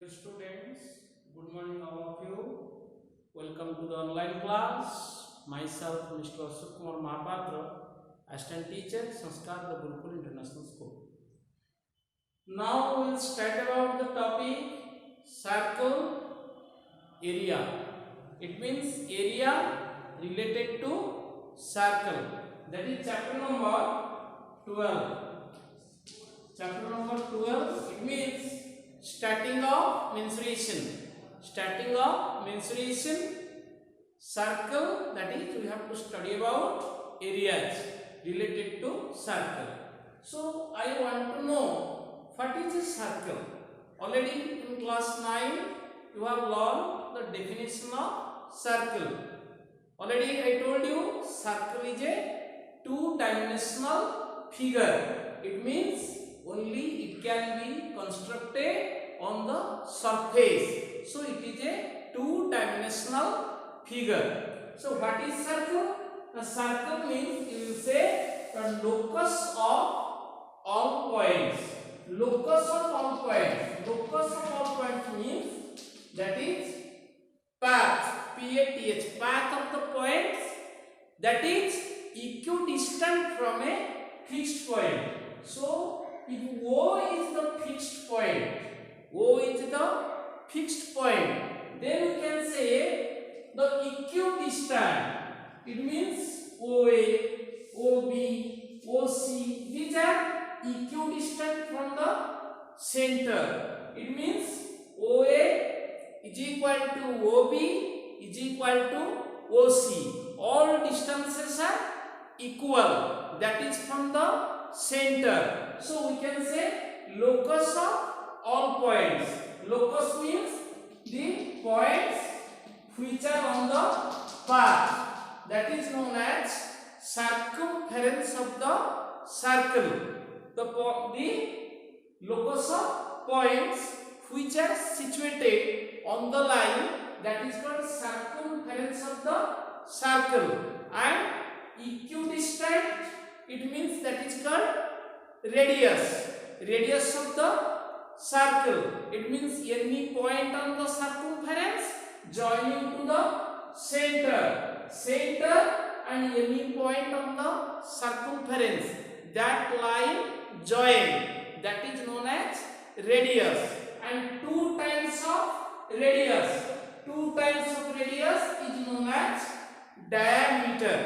Students, good morning all of you. Welcome to the online class. Myself, Mr. Ashok Kumar Mahapatra, Assistant Teacher, Sanskar, the Gurukul International School. Now we will start about the topic circle area. It means area related to circle. That is chapter number 12. Chapter number 12. It means starting of mensuration. Starting of mensuration, circle, that is we have to study about areas related to circle. So I want to know what is a circle. Already in class 9 you have learned the definition of circle. Already I told you circle is a two-dimensional figure. It means only it can be constructed on the surface. So it is a two-dimensional figure. So what is circle? The circle means you will say the locus of all points. Locus of all points. Locus of all points means that is path. P-A-T-H. Path of the points that is equidistant from a fixed point. So if O is the fixed point, O is the fixed point, then we can say the equidistant. It means OA, OB, OC, these are equidistant from the center. It means OA is equal to OB is equal to OC. All distances are equal. That is from the center. So we can say locus of all points. Locus means the points which are on the path. That is known as circumference of the circle. The locus of points which are situated on the line, that is called circumference of the circle. And equidistant, it means that is called radius. Radius of the circle. It means any point on the circumference joining to the center. Center and any point on the circumference. That line join. That is known as radius. And 2 times of radius. 2 times of radius is known as diameter.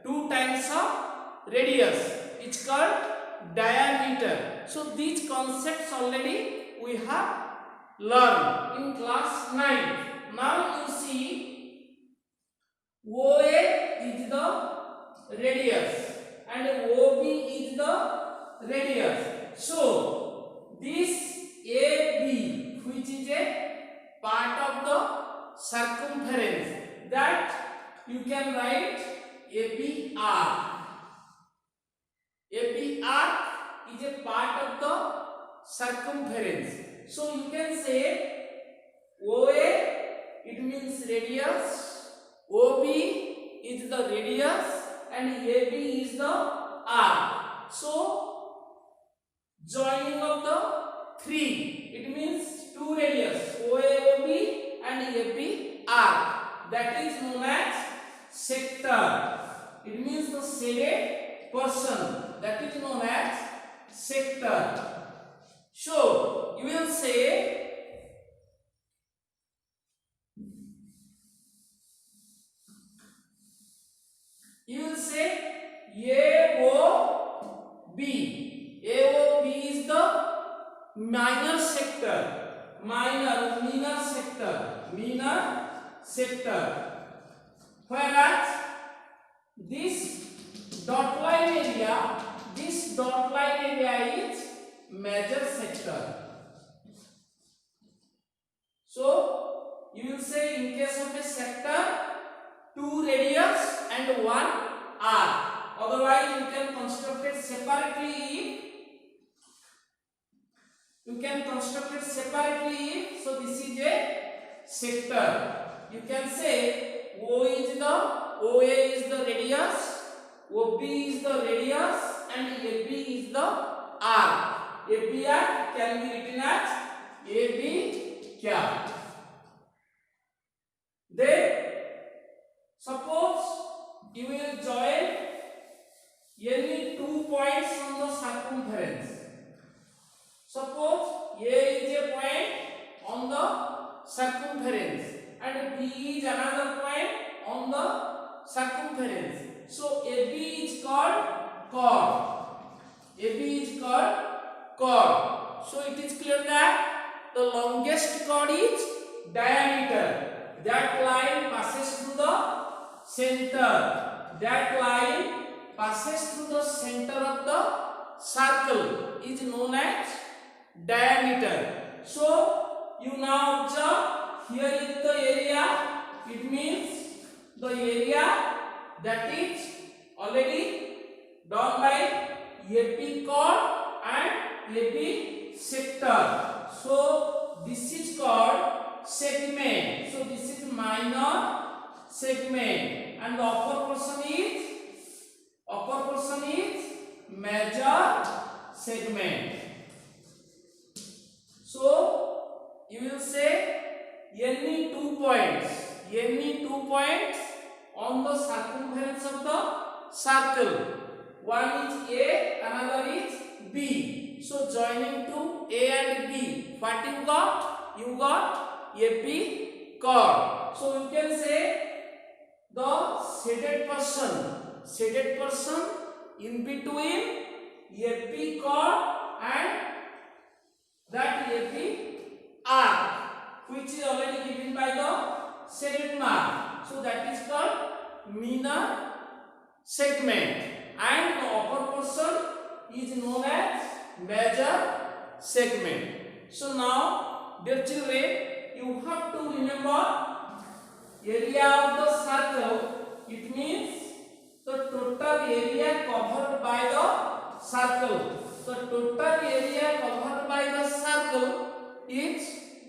2 times of radius is called diameter. So these concepts already we have learned in class 9. Now you see OA is the radius and OB is the radius. So this AB, which is a part of the circumference, that you can write AB arc. AB arc is a part of the circumference. So you can say OA, it means radius, OB is the radius and AB is the arc. So joining of the 3, it means 2 radius, OA, OB and AB arc. That is known as sector. It means the shaded portion. That is known as sector. So you will say AOB. AOB is the minor sector. Minor sector. Whereas this dot line area is major sector. So you will say in case of a sector, 2 radius and 1 arc. Otherwise you can construct it separately. So this is a sector. You can say OA is the radius, OB is the radius and AB is the arc. AB arc can be written as AB cap. Then suppose you will join any 2 points on the circumference. Suppose A is a point on the circumference and B is another point on the circumference. So AB is called chord. AB is called chord. So it is clear that the longest chord is diameter. That line passes through the center. That line passes through the center of the circle is known as diameter. So you now observe here is the area. It means the area that is already done by AP chord and AP sector. So this is called segment. So this is minor segment and the upper portion is major segment. So you will say any 2 points on the circumference of the circle. One is A, another is B. So joining to A and B, what you got? You got AP chord. So you can say the shaded portion in between AP chord and that AP arc, which is already given by the shaded mark. So that is called minor segment, and the upper portion is known as major segment. So now, dear children, you have to remember area of the circle. It means the total area covered by the circle. The total area covered by the circle is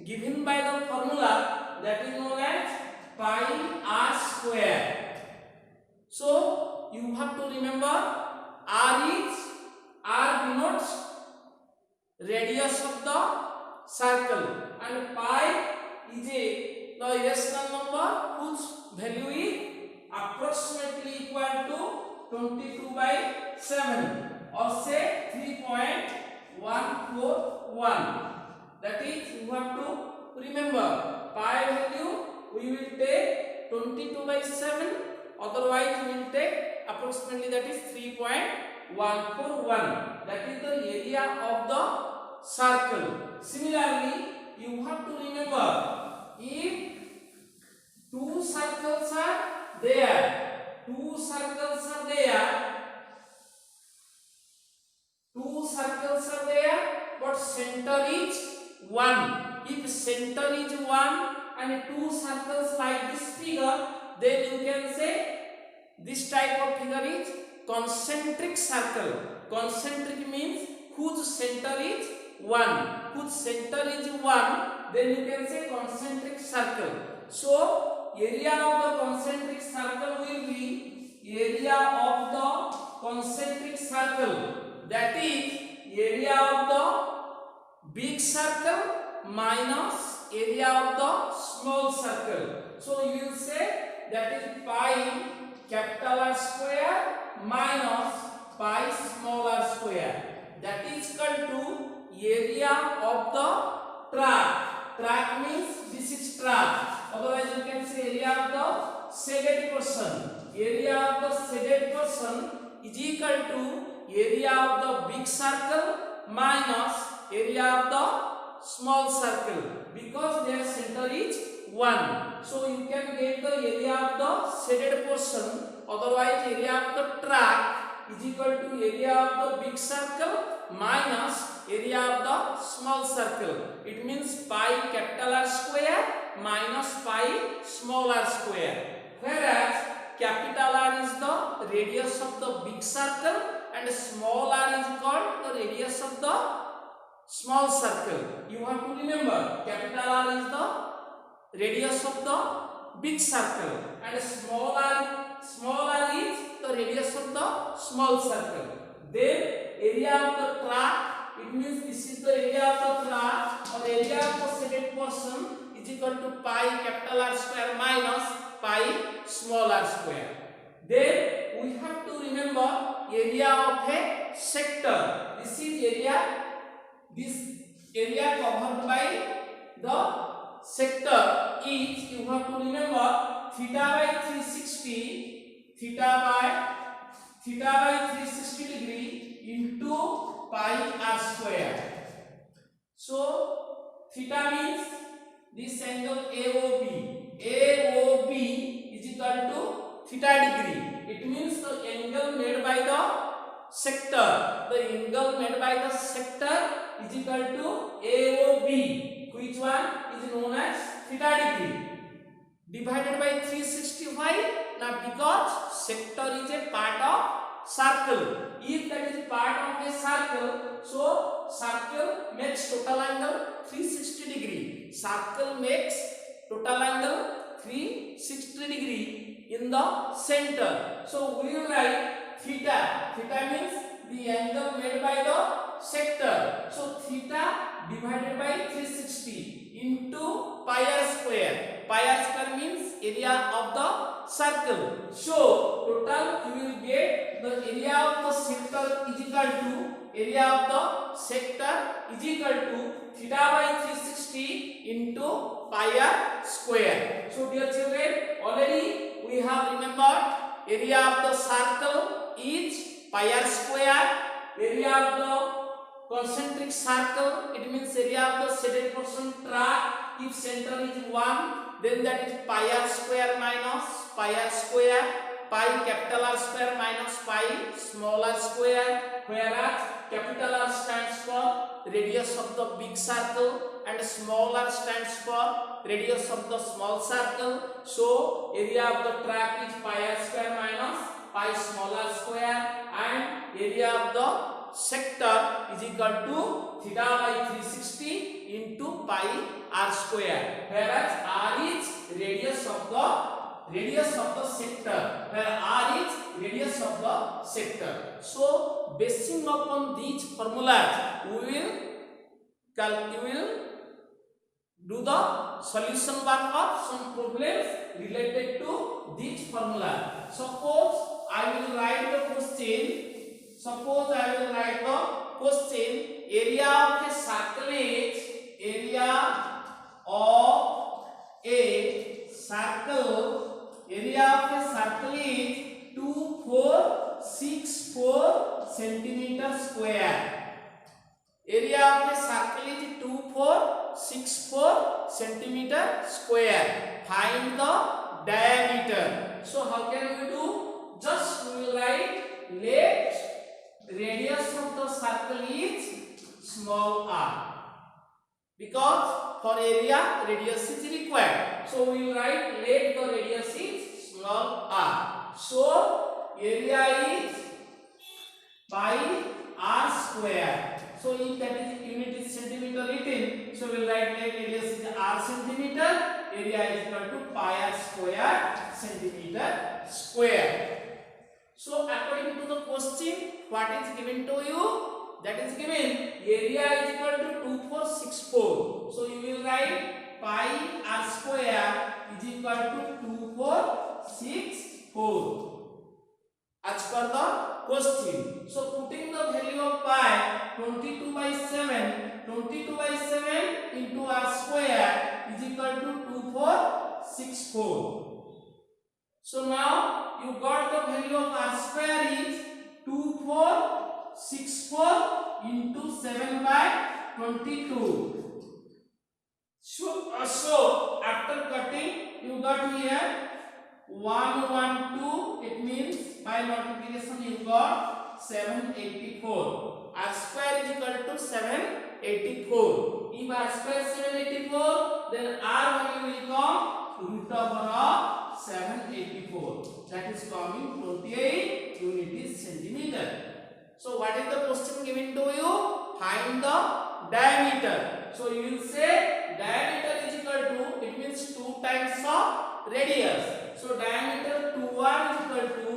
given by the formula that is known as pi r square. So you have to remember r denotes radius of the circle and pi is the irrational number whose value is approximately equal to 22/7 or say 3.141. That is, you have to remember pi value we will take 22/7, otherwise we will take approximately, that is 3.141. That is the area of the circle. Similarly, you have to remember if two circles are there, but center is 1. If center is 1 and two circles like this figure, then you can say this type of figure is concentric circle. Concentric means whose center is 1. Whose center is 1, then you can say concentric circle. So area of the concentric circle will be area of the concentric circle, that is area of the big circle minus area of the small circle. So you will say that is pi capital R square minus pi small r square. That is equal to area of the track. Track means this is track. Otherwise you can say area of the shaded portion. Area of the shaded portion is equal to area of the big circle minus area of the small circle, because their center is 1. So you can get the area of the shaded portion, otherwise area of the track is equal to area of the big circle minus area of the small circle. It means pi capital R square minus pi small r square. Whereas capital R is the radius of the big circle and small r is called the radius of the small circle. You have to remember capital R is the radius of the big circle and small r is the radius of the small circle. Then area of the track, it means this is the area of the track or area of the shaded portion capital R square minus pi small r square. Then we have to remember area of a sector. This is area. This area covered by the sector is, you have to remember, theta by 360, theta by 360 degree into pi r square. So theta means this angle AOB. AOB is equal to theta degree. It means the angle made by the sector. The angle made by the sector is equal to AOB, which one is known as theta degree, divided by 365. Now because sector is a part of circle, if that is part of a circle, so circle makes total angle 360 degree. Circle makes total angle 360 degree in the center. So we will write theta. Theta means the angle made by the sector. So theta divided by 360 into pi r square. Pi r square means area of the circle. So total you will get the area of the sector is equal to theta by 360 into pi r square. So dear children, already we have remembered area of the circle is pi r square. Area of the concentric circle, it means area of the shaded portion track. If center is 1, then that is pi r square minus pi r square, pi capital R square minus pi small r square, whereas capital R stands for radius of the big circle and small r stands for radius of the small circle. So area of the track is pi r square minus pi small r square, and area of the sector is equal to theta by 360 into pi r square, whereas r is radius of the sector, where r is radius of the sector. So basing upon these formulas, we will do the solution work of some problems related to this formula. Suppose I will write the question. Area of a circle is 2464 centimeter square. Area of a circle is 2464 centimeter square. Find the diameter. So how can we do? Just we will write, let radius of the circle is small r, because for area radius is required. So we will write, let the radius is small r. So area is pi r square. So if that is unit is centimeter written, so we will write, let radius is r centimeter, area is equal to pi r square centimeter square. So according to the question, what is given to you? That is given area is equal to 2464. So you will write pi r square is equal to 2464 as per the question. So putting the value of pi 22 by 7 into r square is equal to 2464. So now you got the value of r square is 2464 into 7 by 22. So after cutting, you got here 112. It means by multiplication you got 784. R square is equal to 784. If r square is 784, then r value will come root over of 784. That is coming 28 units centimeter. So what is the question given to you? Find the diameter. So you will say diameter is equal to, it means 2 times of radius. So diameter 2r is equal to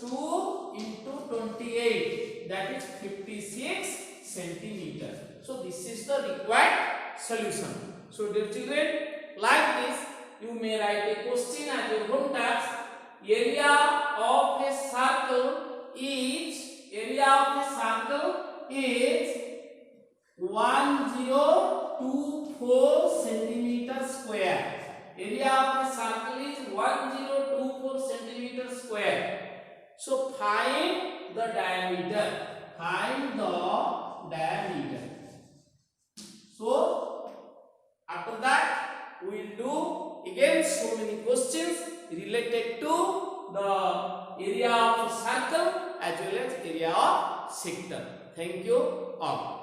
2 into 28. That is 56 centimeter. So this is the required solution. So dear children, like this, you may write a question as your home task. Area of a circle is 1024 centimeter square. Area of a circle is 1024 centimeter square. So find the diameter. Find the diameter. So after that we will do again so many questions related to the area of a circle as well as area of sector. Thank you all.